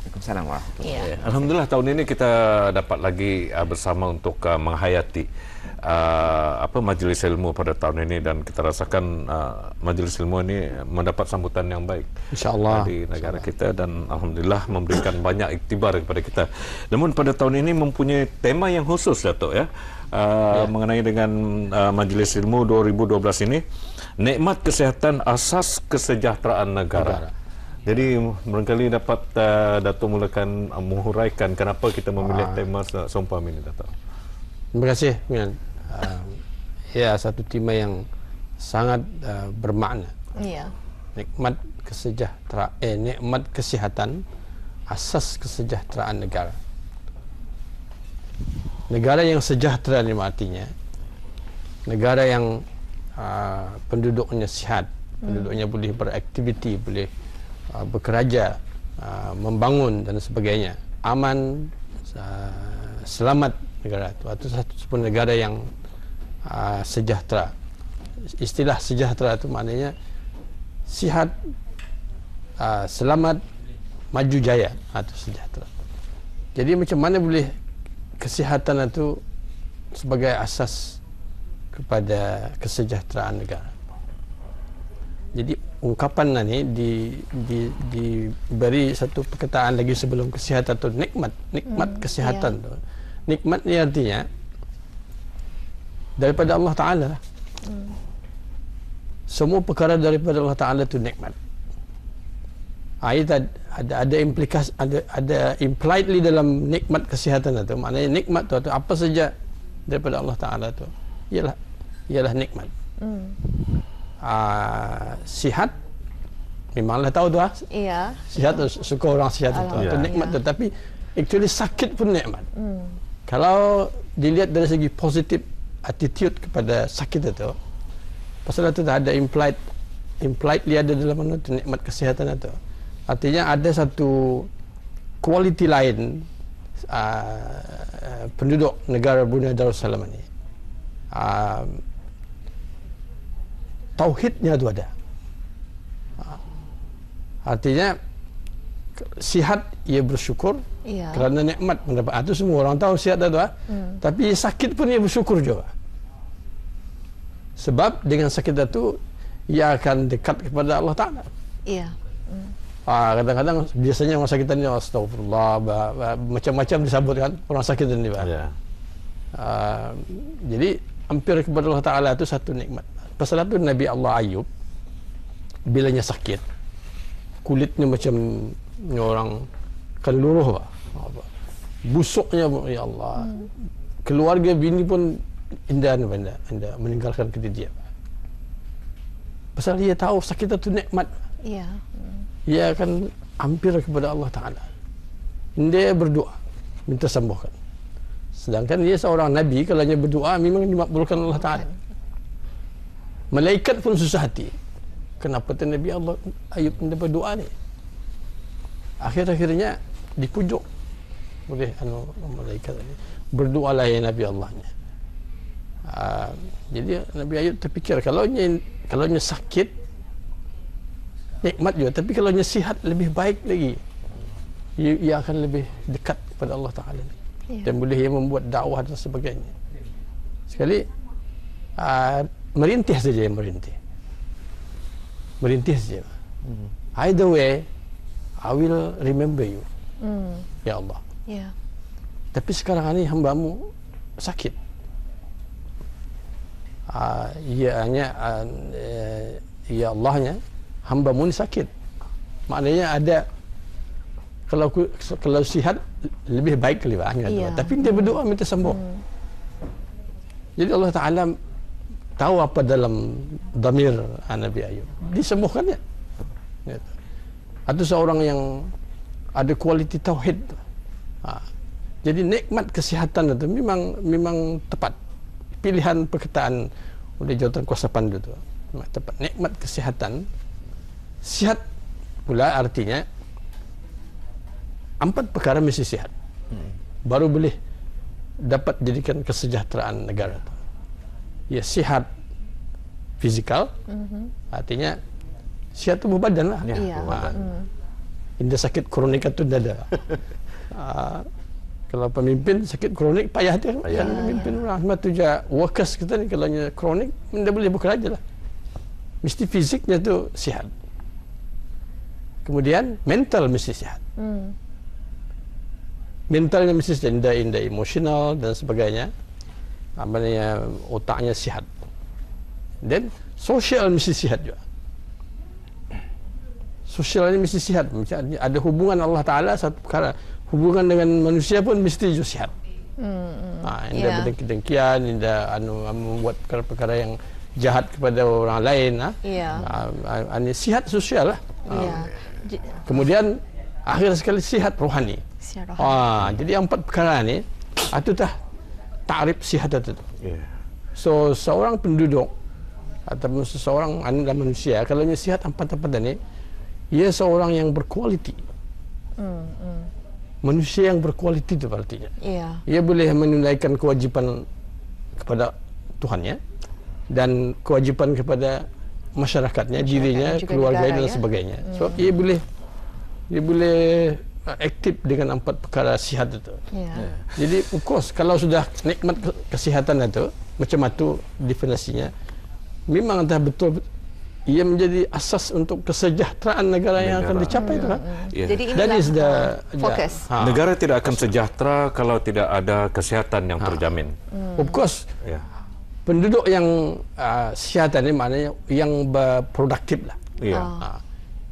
Waalaikumsalam warahmatullahi Iya. wabarakatuh. Alhamdulillah tahun ini kita dapat lagi bersama untuk menghayati majlis ilmu pada tahun ini, dan kita rasakan majlis ilmu ini mendapat sambutan yang baik InsyaAllah di negara kita, dan alhamdulillah memberikan banyak iktibar kepada kita. Namun pada tahun ini mempunyai tema yang khusus, Datuk, ya, mengenai dengan majlis ilmu 2012 ini, nikmat kesihatan asas kesejahteraan negara. Jadi barangkali dapat Datuk mulakan menghuraikan kenapa kita memilih tema seumpama ini, Datuk. Terima kasih, Mian. Ya, satu tema yang sangat bermakna. Iya. Nikmat kesejahteraan, nikmat kesihatan, asas kesejahteraan negara. Negara yang sejahtera ini artinya negara yang penduduknya sihat, penduduknya boleh beraktiviti, boleh bekerja, membangun dan sebagainya, aman, selamat negara itu satu negara yang sejahtera. Istilah sejahtera itu maknanya sihat, selamat, maju jaya, itu sejahtera. Jadi macam mana boleh kesihatan itu sebagai asas kepada kesejahteraan negara. Jadi ungkapan ini diberi satu perkataan lagi sebelum kesihatan itu, nikmat kesihatan tu. Nikmat ni artinya daripada Allah Taala. Semua perkara daripada Allah Taala itu nikmat. Ayat ada implikasi, ada impliedly dalam nikmat kesihatan itu. Maknanya nikmat tu apa saja daripada Allah Taala itu ialah nikmat. Sihat memanglah tahu tu Iya. sihat tu, suka orang sihat itu nikmat tu, tapi actually sakit pun nikmat. Kalau dilihat dari segi positif attitude kepada sakit itu, pasal itu ada impliedly ada dalam mana tu nikmat kesihatan itu. Artinya ada satu kualiti lain penduduk negara Brunei Darussalam ini. Tauhidnya itu ada. Artinya sihat ia bersyukur kerana nikmat mendapat. Itu semua orang tahu sihat itu. Tapi sakit pun ia bersyukur juga. Sebab dengan sakit itu ia akan dekat kepada Allah Ta'ala. Iya. Kadang-kadang biasanya orang sakit ini astagfirullah, macam-macam disebutkan orang sakit ini. Jadi hampir kepada Allah Ta'ala itu satu nikmat. Pasal itu Nabi Allah Ayub bilanya sakit, kulitnya macam orang keluruh, busuknya, ya Allah. Keluarga bini pun indah meninggalkan dia. Pasal dia tahu sakit itu nikmat. Iya. Ia akan hampir kepada Allah Ta'ala. Dia berdoa minta sembuhkan. Sedangkan dia seorang Nabi, kalau dia berdoa memang dimakbulkan Allah Ta'ala. Malaikat pun susah hati. Kenapa Nabi Allah Ayub mendapat doa ni? Akhir-akhirnya dipujuk oleh malaikat ini. Berdoalah ya Nabi Allahnya. Jadi Nabi Ayub terfikir kalau nya sakit nikmat juga, tapi kalau nya sihat lebih baik lagi. Ia akan lebih dekat kepada Allah Ta'ala. Dan boleh ia membuat dakwah dan sebagainya. Sekali merintih saja yang merintih saja. Either way I will remember you, ya Allah. Tapi sekarang ini hambamu sakit. Ya Allahnya, hambamu ini sakit. Maknanya ada, kalau sihat lebih baik kali tapi dia berdoa minta sembuh. Jadi Allah Ta'ala tahu apa dalam damir Nabi Ayub, disembuhkannya. Atau seorang yang ada kualiti tauhid. Jadi nikmat kesihatan itu memang tepat. Pilihan perkataan oleh jawatan kuasa pandu itu tepat. Nikmat kesihatan, sihat pula artinya 4 perkara mesti sihat. Baru boleh dapat jadikan kesejahteraan negara itu. Ya, sihat fizikal, artinya sihat tubuh badan lah. Indah sakit kronik itu tidak ada. Kalau pemimpin sakit kronik payah dia kan memimpin orang. Cuma tu je workers kita ni kalau kronik tidak boleh bekerja lah. Mesti fisiknya tu sihat. Kemudian mental mesti sihat. Mentalnya mesti sihat, indah emosional dan sebagainya. Namanya otaknya sihat. Dan sosial mesti sihat juga. Sosial ini mesti sihat. Ada hubungan Allah Ta'ala satu perkara. Hubungan dengan manusia pun mesti juga sihat. Indah berdengki-dengkian, indah membuat perkara-perkara yang jahat kepada orang lain. Sihat sosial lah. Kemudian akhir sekali sihat rohani. Jadi 4 perkara ni itu dah takrif sihat itu. So seorang penduduk ataupun seseorang manusia kalau dia sihat 4 ni, ia seorang yang berkualiti. Manusia yang berkualiti itu artinya. Ia boleh menunaikan kewajipan kepada Tuhannya dan kewajipan kepada masyarakatnya, dirinya, keluarganya dan sebagainya. Sebab ia boleh aktif dengan 4 perkara sihat itu. Jadi of course kalau sudah nikmat kesihatan itu macam itu definisinya, memang dah betul ia menjadi asas untuk kesejahteraan negara yang akan dicapai itu kan. Jadi inilah fokus. Negara tidak akan sejahtera kalau tidak ada kesihatan yang terjamin. Of course. Penduduk yang kesihatan ini maknanya yang berproduktif lah.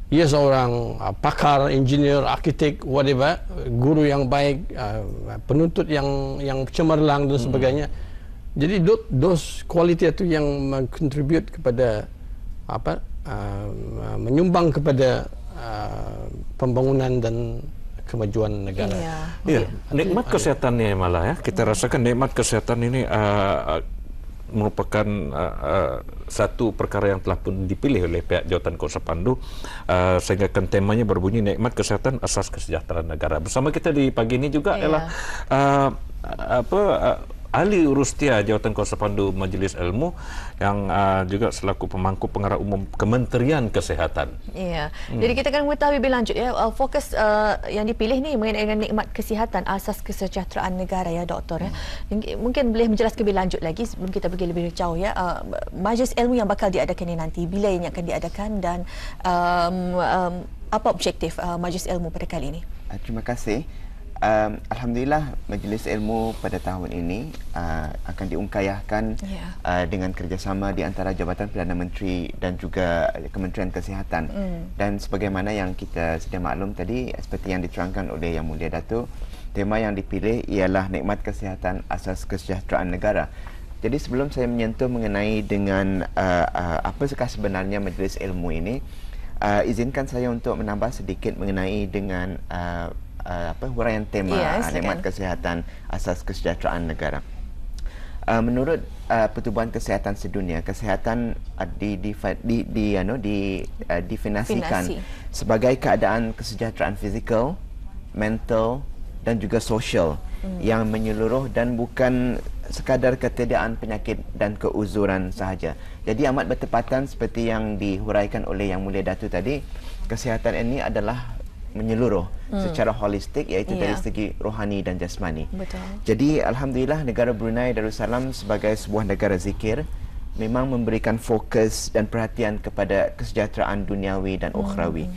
Ia seorang pakar, engineer, arkitek, whatever, guru yang baik, penuntut yang cemerlang dan sebagainya. Jadi dos kualiti itu yang contribute kepada menyumbang kepada pembangunan dan kemajuan negara. Nikmat kesehatan ni malah kita rasakan nikmat kesehatan ini merupakan satu perkara yang telah pun dipilih oleh pihak Jawatan Kuasa Pandu, sehingga kan temanya berbunyi nikmat kesehatan asas kesejahteraan negara. Bersama kita di pagi ini juga ialah ahli Urustia Jawatan Kuasa Pandu Majlis Ilmu yang juga selaku pemangku pengarah umum Kementerian Kesehatan. Jadi kita akan mengetahui lebih lanjut fokus yang dipilih ni mengenai dengan nikmat kesihatan asas kesejahteraan negara Doktor Mungkin boleh menjelaskan lebih lanjut lagi sebelum kita pergi lebih jauh Majlis Ilmu yang bakal diadakan ini nanti, bila yang akan diadakan dan apa objektif Majlis Ilmu pada kali ini? Terima kasih. Alhamdulillah Majlis Ilmu pada tahun ini akan diungkayahkan dengan kerjasama di antara Jabatan Perdana Menteri dan juga Kementerian Kesihatan. Dan sebagaimana yang kita sedia maklum tadi, seperti yang diterangkan oleh Yang Mulia Datuk, tema yang dipilih ialah nikmat kesihatan asas kesejahteraan negara. Jadi sebelum saya menyentuh mengenai dengan apakah sebenarnya Majlis Ilmu ini, izinkan saya untuk menambah sedikit mengenai dengan huraian tema nikmat kesihatan asas kesejahteraan negara. Menurut Pertubuhan Kesihatan Sedunia, kesihatan didefinisikan sebagai keadaan kesejahteraan fizikal, mental dan juga sosial yang menyeluruh dan bukan sekadar ketiadaan penyakit dan keuzuran sahaja. Jadi amat bertepatan seperti yang dihuraikan oleh Yang Mulia Datuk tadi, kesihatan ini adalah menyeluruh secara holistik, iaitu dari segi rohani dan jasmani. Jadi alhamdulillah negara Brunei Darussalam sebagai sebuah negara zikir memang memberikan fokus dan perhatian kepada kesejahteraan duniawi dan ukhrawi.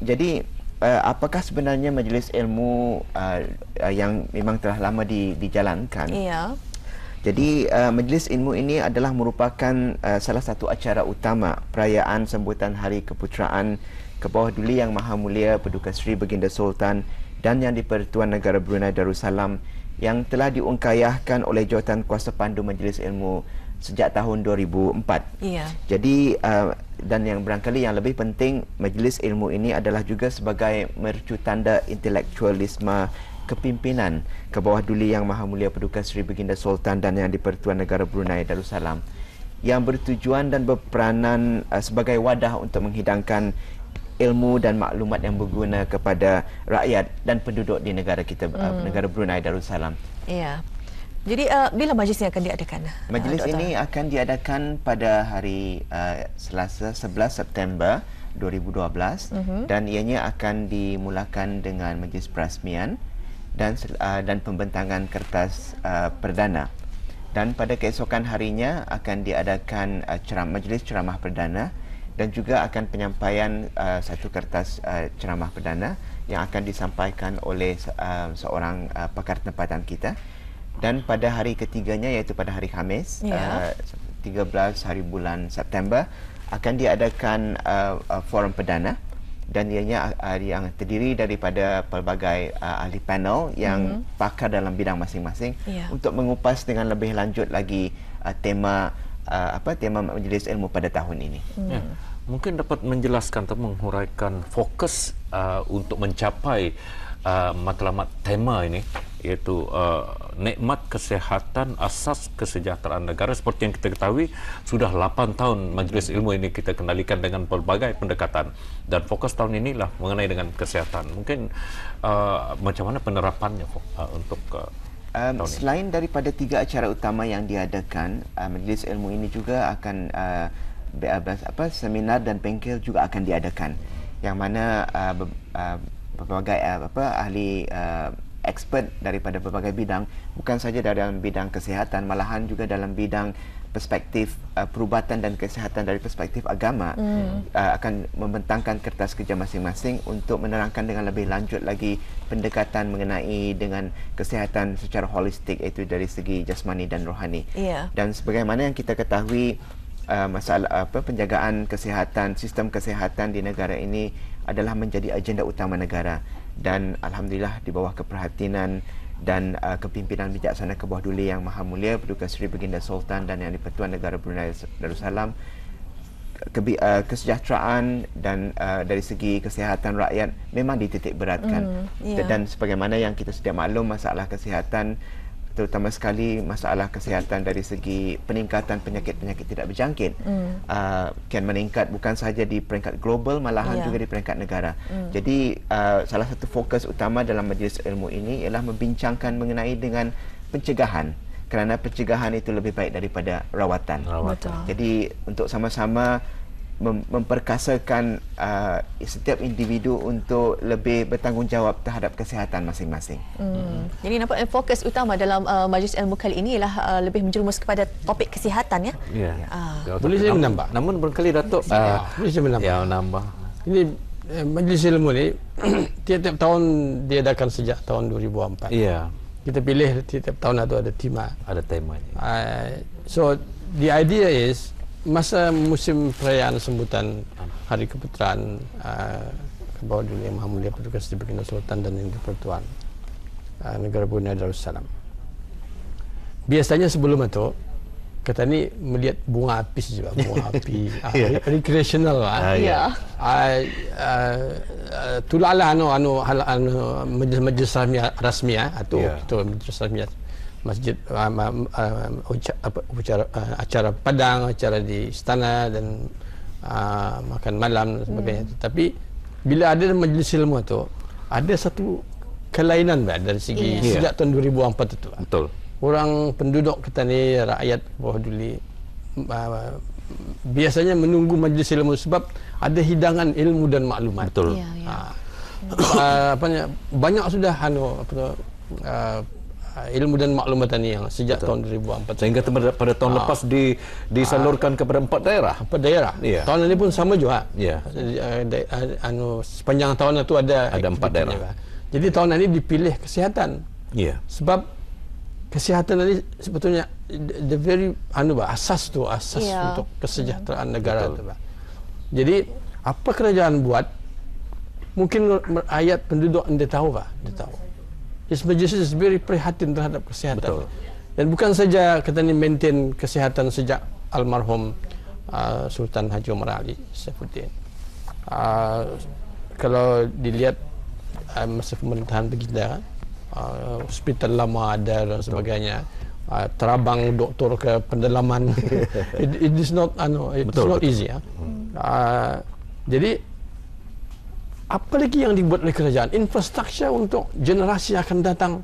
Jadi apakah sebenarnya Majlis Ilmu yang memang telah lama dijalankan? Jadi Majlis Ilmu ini adalah merupakan salah satu acara utama perayaan sambutan Hari Keputeraan Kebawah Duli Yang Maha Mulia Paduka Seri Baginda Sultan dan Yang di-Pertuan Negara Brunei Darussalam yang telah diungkayahkan oleh Jawatan Kuasa Pandu Majlis Ilmu sejak tahun 2004. Jadi dan yang barangkali yang lebih penting, Majlis Ilmu ini adalah juga sebagai mercu tanda intelektualisme kepimpinan Kebawah Duli Yang Maha Mulia Paduka Seri Baginda Sultan dan Yang di-Pertuan Negara Brunei Darussalam yang bertujuan dan berperanan sebagai wadah untuk menghidangkan ilmu dan maklumat yang berguna kepada rakyat dan penduduk di negara kita, negara Brunei Darussalam. Jadi bila majlis ini akan diadakan? Majlis ini akan diadakan pada hari Selasa 11 September 2012 dan ianya akan dimulakan dengan majlis perasmian dan pembentangan kertas perdana. Dan pada keesokan harinya akan diadakan majlis ceramah perdana dan juga akan penyampaian satu kertas ceramah perdana yang akan disampaikan oleh seorang pakar tempatan kita. Dan pada hari ketiganya, iaitu pada hari Khamis, 13 hari bulan September, akan diadakan forum perdana dan ianya yang terdiri daripada pelbagai ahli panel yang pakar dalam bidang masing-masing untuk mengupas dengan lebih lanjut lagi tema majlis ilmu pada tahun ini. Mungkin dapat menjelaskan atau menghuraikan fokus untuk mencapai matlamat tema ini, iaitu nikmat kesihatan asas kesejahteraan negara. Seperti yang kita ketahui, sudah 8 tahun majlis ilmu ini kita kendalikan dengan pelbagai pendekatan, dan fokus tahun inilah mengenai dengan kesihatan. Mungkin macam mana penerapannya untuk tahun ini? Selain daripada 3 acara utama yang diadakan, majlis ilmu ini juga akan seminar dan bengkel juga akan diadakan, yang mana berbagai ahli expert daripada berbagai bidang, bukan saja dalam bidang kesihatan, malahan juga dalam bidang perspektif perubatan dan kesihatan dari perspektif agama, akan membentangkan kertas kerja masing-masing untuk menerangkan dengan lebih lanjut lagi pendekatan mengenai dengan kesihatan secara holistik, iaitu dari segi jasmani dan rohani. Dan sebagaimana yang kita ketahui, masalah penjagaan kesihatan, sistem kesihatan di negara ini adalah menjadi agenda utama negara, dan alhamdulillah di bawah keperhatian dan kepimpinan bijaksana ke bawah Duli Yang Maha Mulia Paduka Seri Baginda Sultan dan Yang di-Pertuan Negara Brunei Darussalam, kesejahteraan dan dari segi kesihatan rakyat memang dititik beratkan. Dan sebagaimana yang kita sedia maklum, masalah kesihatan, terutama sekali masalah kesihatan dari segi peningkatan penyakit-penyakit tidak berjangkit, kian meningkat bukan sahaja di peringkat global, malahan juga di peringkat negara. Jadi salah satu fokus utama dalam majlis ilmu ini ialah membincangkan mengenai dengan pencegahan, kerana pencegahan itu lebih baik daripada rawatan. Jadi untuk sama-sama memperkasakan setiap individu untuk lebih bertanggungjawab terhadap kesihatan masing-masing. Jadi nampak fokus utama dalam majlis ilmu kali ini ialah lebih menjerumus kepada topik kesihatan, ya. Boleh saya menambah? Namun barangkali Datuk boleh saya menambah? Ya, menambah. Ini majlis ilmu ni tiap-tiap tahun diadakan sejak tahun 2004. Kita pilih tiap-tiap tahun itu ada tema. Ada temanya. So the idea is, masa musim perayaan sambutan Hari Keputeraan ke bawah Duli Yang Maha Mulia Paduka Seri Baginda Sultan dan Yang di-Pertuan Negara Brunei Darussalam, biasanya sebelum itu kita ni melihat bunga api saja, bunga api recreational tulala majlis rasmi atau majlis rasmi masjid, acara padang, acara di istana dan makan malam dan sebagainya. Tapi bila ada majlis ilmu itu, ada satu kelainan dari segi sejak tahun 2004 itu. Betul. Orang penduduk kita ni, rakyat bawah Duli, biasanya menunggu majlis ilmu sebab ada hidangan ilmu dan maklumat. Betul. Banyak sudah ilmu dan maklumat ini yang sejak tahun 2004 sehingga pada tahun lepas disalurkan kepada 4 daerah. 4 daerah. Tahun ini pun sama juga. Sepanjang tahun itu ada 4 daerah. Jadi tahun ini dipilih kesihatan. Sebab kesihatan ini sebetulnya the very asas untuk kesejahteraan negara itu. Jadi apa kerajaan buat? Mungkin rakyat penduduk dia tahu, dia tahu. His Majesty is very prihatin terhadap kesihatan. Dan bukan saja kita ni maintain kesihatan sejak almarhum Sultan Haji Omar Ali Saifuddin. Kalau dilihat masa pemerintahan baginda, hospital lama ada dan sebagainya, terabang doktor ke pendalaman. It is not easy. Jadi apa lagi yang dibuat oleh kerajaan? Infrastruktur untuk generasi akan datang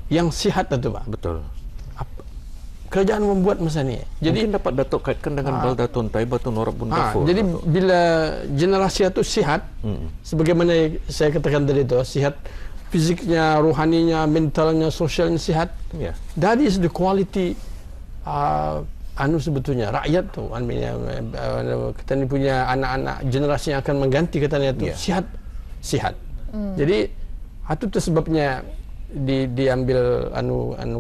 yang sihat itu, Pak. Betul. kerajaan membuat masa ni. Jadi dapat Datuk kaitkan dengan Baldatun Taibatun Warabun Ghafur. Jadi bila generasi itu sihat, sebagaimana saya katakan tadi itu, sihat fiziknya, rohaninya, mentalnya, sosialnya sihat. That is the quality sebetulnya rakyat tu, kita ni punya anak-anak generasi yang akan mengganti katanya tu sihat. Jadi itu sebabnya diambil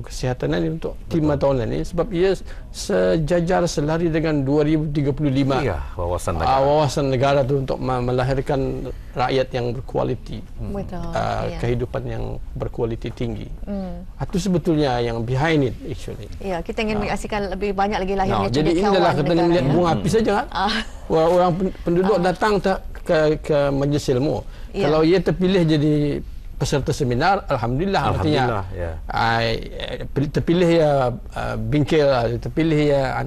kesihatan ini untuk 5 tahun ini, sebab ia sejajar selari dengan 2035 wawasan negara tu untuk melahirkan rakyat yang berkualiti, kehidupan yang berkualiti tinggi. Itu sebetulnya yang behind it actually. Ya, kita ingin menyaksikan lebih banyak lagi lahirnya jadi inilah kita melihat bunga api saja kan. Orang penduduk datang ke majlis ilmu. Kalau ia terpilih jadi peserta seminar, alhamdulillah, artinya terpilih ya bingkil, terpilih ya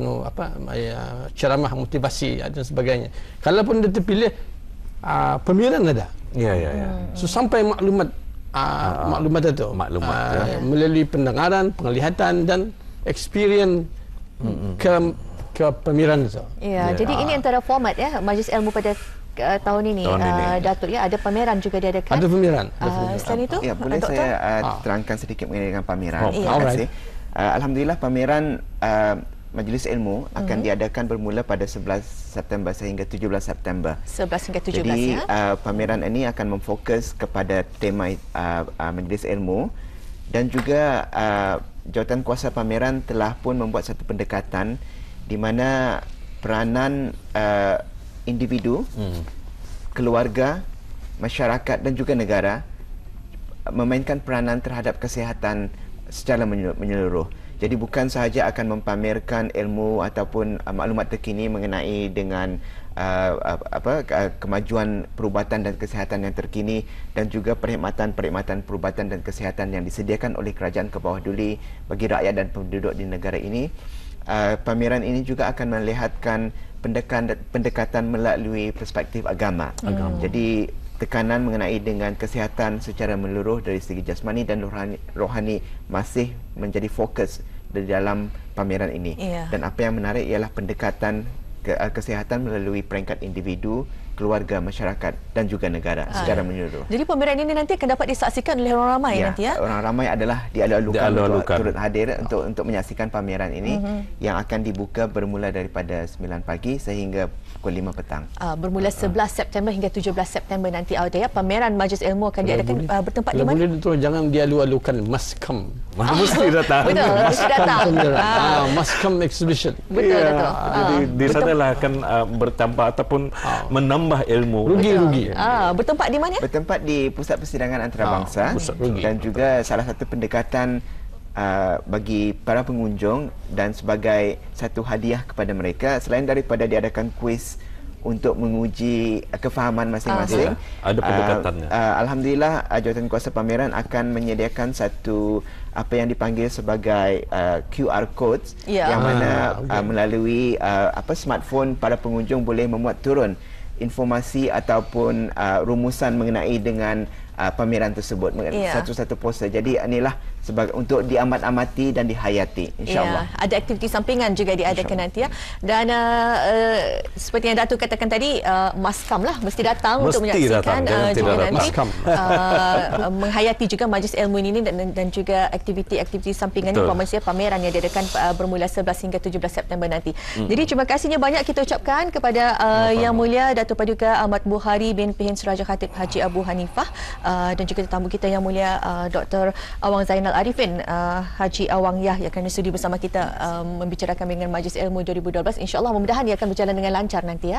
ceramah motivasi dan sebagainya. Kalaupun dia terpilih pemilihan ada. So sampai maklumat itu melalui pendengaran, penglihatan dan experience ke pemilihan itu. Jadi ini antara format Majlis Ilmu pada tahun ini, Datuk ada pameran juga diadakan. Ada pameran. Selain itu, boleh saya terangkan sedikit mengenai dengan pameran. Terima kasih. Alhamdulillah pameran Majlis Ilmu akan diadakan bermula pada 11 September sehingga 17 September. 11 hingga 17 Jadi pameran ini akan memfokus kepada tema Majlis Ilmu, dan juga jawatan kuasa pameran telah pun membuat satu pendekatan di mana peranan individu, keluarga, masyarakat dan juga negara memainkan peranan terhadap kesihatan secara menyeluruh. Jadi bukan sahaja akan mempamerkan ilmu ataupun maklumat terkini mengenai dengan kemajuan perubatan dan kesihatan yang terkini, dan juga perkhidmatan perubatan dan kesihatan yang disediakan oleh kerajaan ke bawah duli bagi rakyat dan penduduk di negara ini. Pameran ini juga akan melihatkan pendekatan melalui perspektif agama. Jadi tekanan mengenai dengan kesihatan secara menyeluruh dari segi jasmani dan rohani masih menjadi fokus di dalam pameran ini. Dan apa yang menarik ialah pendekatan kesihatan melalui peringkat individu, keluarga, masyarakat dan juga negara secara menyeluruh. Jadi pameran ini nanti akan dapat disaksikan oleh orang ramai nanti orang ramai adalah dialog-alukan untuk turut hadir untuk menyaksikan pameran ini yang akan dibuka bermula daripada 9 pagi sehingga pukul 5 petang. Bermula 11 September hingga 17 September nanti pameran Majlis Ilmu akan diadakan bertempat di mana? Boleh tu jangan dialu-alukan, must come. Mesti datang. Betul, mesti datang. Must come exhibition. Betul, betul. Jadi di sanalah akan bertambah ataupun menambah ilmu. Rugi. Bertempat di mana? Bertempat di Pusat Persidangan Antarabangsa, dan juga salah satu pendekatan bagi para pengunjung dan sebagai satu hadiah kepada mereka, selain daripada diadakan kuis untuk menguji kefahaman masing-masing. Ada pendekatannya. Alhamdulillah, jawatan kuasa pameran akan menyediakan satu apa yang dipanggil sebagai QR codes, yang mana melalui smartphone para pengunjung boleh memuat turun informasi ataupun rumusan mengenai dengan pameran tersebut, satu-satu poster. Jadi inilah sebagai untuk diamat-amati dan dihayati, insya-Allah. Ada aktiviti sampingan juga diadakan nanti Dan seperti yang Datuk katakan tadi, maskam lah mesti datang untuk menyaksikan juga nanti menghayati juga Majlis Ilmu ini dan juga aktiviti-aktiviti sampingan ini, pameran yang diadakan bermula 11 hingga 17 September nanti. Jadi terima kasihnya banyak kita ucapkan kepada Yang Mulia Datuk Paduka Ahmad Buhari bin Pehin Suraja Khatib Haji Abu Hanifah, dan juga tetamu kita Yang Mulia Dr. Awang Zainal Arifin, Haji Awang Yah yang akan sudi bersama kita membicarakan dengan Majlis Ilmu 2012. InsyaAllah mudah-mudahan dia akan berjalan dengan lancar nanti